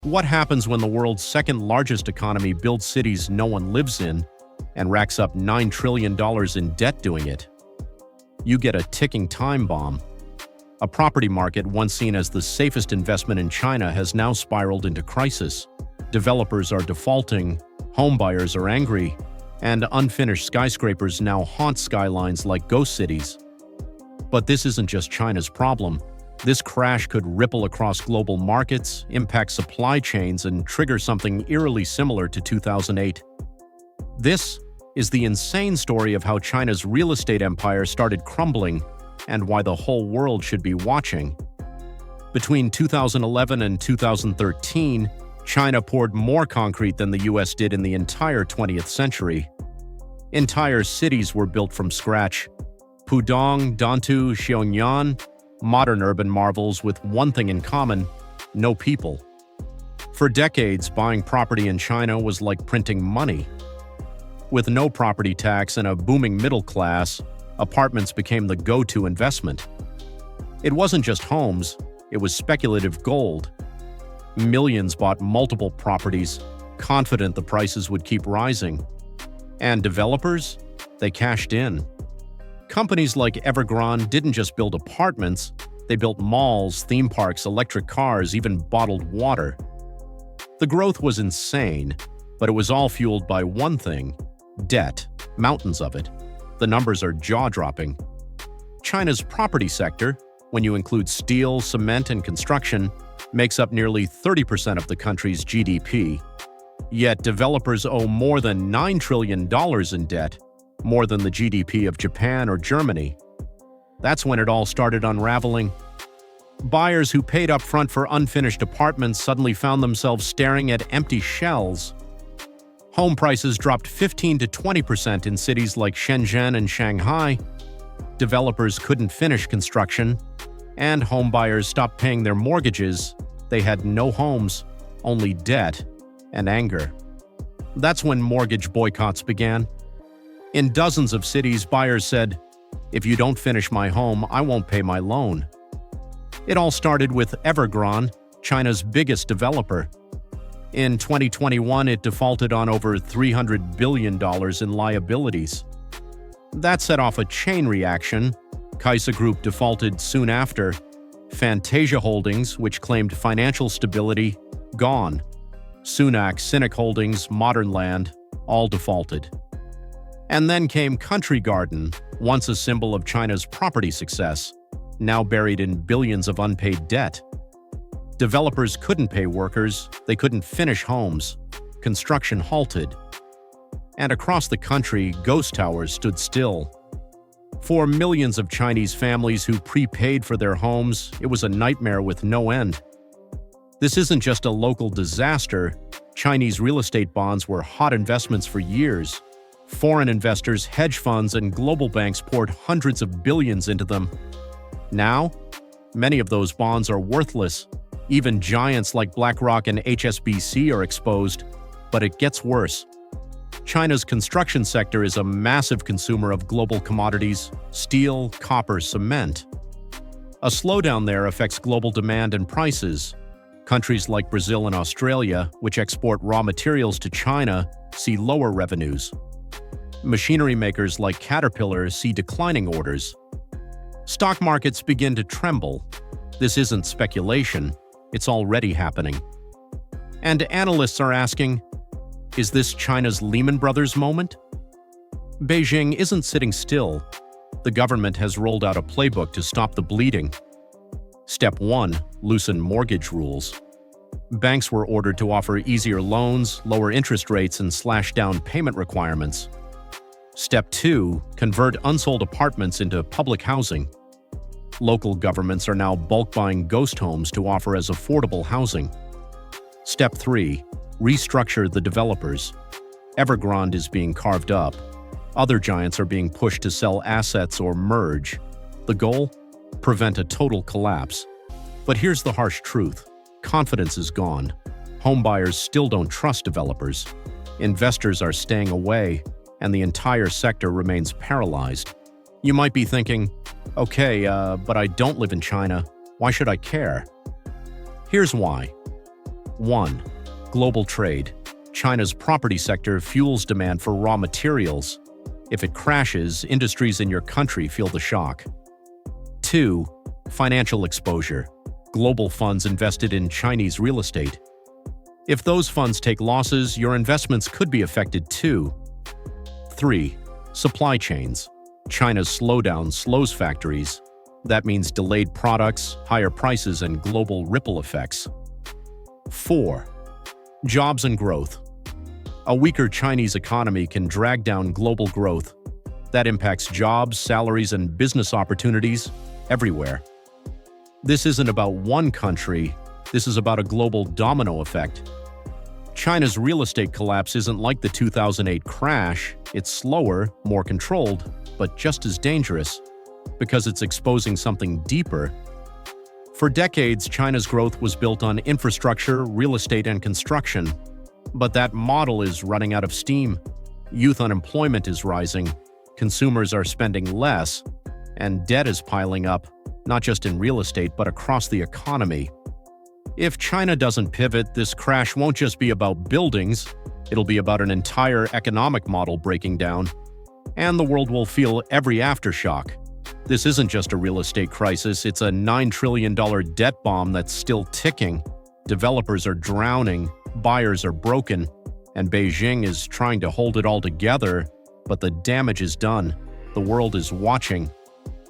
What happens when the world's second-largest economy builds cities no one lives in and racks up $9 trillion in debt doing it? You get a ticking time bomb. A property market once seen as the safest investment in China has now spiraled into crisis. Developers are defaulting, homebuyers are angry, and unfinished skyscrapers now haunt skylines like ghost cities. But this isn't just China's problem. This crash could ripple across global markets, impact supply chains, and trigger something eerily similar to 2008. This is the insane story of how China's real estate empire started crumbling and why the whole world should be watching. Between 2011 and 2013, China poured more concrete than the US did in the entire 20th century. Entire cities were built from scratch. Pudong, Dantu, Xiong'an, modern urban marvels with one thing in common: no people. For decades, buying property in China was like printing money. With no property tax and a booming middle class, apartments became the go-to investment. It wasn't just homes, it was speculative gold. Millions bought multiple properties, confident the prices would keep rising. And developers? They cashed in. Companies like Evergrande didn't just build apartments, they built malls, theme parks, electric cars, even bottled water. The growth was insane, but it was all fueled by one thing: debt, mountains of it. The numbers are jaw-dropping. China's property sector, when you include steel, cement, and construction, makes up nearly 30% of the country's GDP. Yet developers owe more than $9 trillion in debt, more than the GDP of Japan or Germany. That's when it all started unraveling. Buyers who paid up front for unfinished apartments suddenly found themselves staring at empty shells. Home prices dropped 15 to 20% in cities like Shenzhen and Shanghai. Developers couldn't finish construction, and homebuyers stopped paying their mortgages. They had no homes, only debt and anger. That's when mortgage boycotts began. In dozens of cities, buyers said, "If you don't finish my home, I won't pay my loan." It all started with Evergrande, China's biggest developer. In 2021, it defaulted on over $300 billion in liabilities. That set off a chain reaction. Kaisa Group defaulted soon after. Fantasia Holdings, which claimed financial stability, gone. Sunac, Cynic Holdings, Modern Land, all defaulted. And then came Country Garden, once a symbol of China's property success, now buried in billions of unpaid debt. Developers couldn't pay workers, they couldn't finish homes. Construction halted. And across the country, ghost towers stood still. For millions of Chinese families who prepaid for their homes, it was a nightmare with no end. This isn't just a local disaster. Chinese real estate bonds were hot investments for years. Foreign investors, hedge funds, and global banks poured hundreds of billions into them. Now, many of those bonds are worthless. Even giants like BlackRock and HSBC are exposed. But it gets worse. China's construction sector is a massive consumer of global commodities: steel, copper, cement. A slowdown there affects global demand and prices. Countries like Brazil and Australia, which export raw materials to China, see lower revenues. Machinery makers like Caterpillar see declining orders. Stock markets begin to tremble. This isn't speculation, it's already happening. And analysts are asking, is this China's Lehman Brothers moment? Beijing isn't sitting still. The government has rolled out a playbook to stop the bleeding. Step 1: loosen mortgage rules. Banks were ordered to offer easier loans, lower interest rates, and slash down payment requirements. Step 2: convert unsold apartments into public housing. Local governments are now bulk buying ghost homes to offer as affordable housing. Step 3: restructure the developers. Evergrande is being carved up. Other giants are being pushed to sell assets or merge. The goal? Prevent a total collapse. But here's the harsh truth. Confidence is gone. Homebuyers still don't trust developers. Investors are staying away, and the entire sector remains paralyzed. You might be thinking, okay, but I don't live in China. Why should I care? Here's why. 1. Global trade. China's property sector fuels demand for raw materials. If it crashes, industries in your country feel the shock. 2. Financial exposure. Global funds invested in Chinese real estate. If those funds take losses, your investments could be affected too. 3. Supply chains. China's slowdown slows factories. That means delayed products, higher prices, and global ripple effects. 4. Jobs and growth. A weaker Chinese economy can drag down global growth. That impacts jobs, salaries, and business opportunities everywhere. This isn't about one country, this is about a global domino effect. China's real estate collapse isn't like the 2008 crash. It's slower, more controlled, but just as dangerous, because it's exposing something deeper. For decades, China's growth was built on infrastructure, real estate, and construction. But that model is running out of steam. Youth unemployment is rising, consumers are spending less, and debt is piling up, not just in real estate, but across the economy. If China doesn't pivot, this crash won't just be about buildings, it'll be about an entire economic model breaking down, and the world will feel every aftershock. This isn't just a real estate crisis, it's a $9 trillion debt bomb that's still ticking. Developers are drowning, buyers are broken, and Beijing is trying to hold it all together, but the damage is done. The world is watching.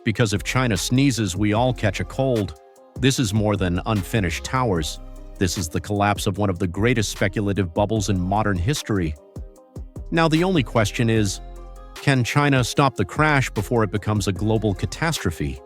Because if China sneezes, we all catch a cold. This is more than unfinished towers. This is the collapse of one of the greatest speculative bubbles in modern history. Now, the only question is, can China stop the crash before it becomes a global catastrophe?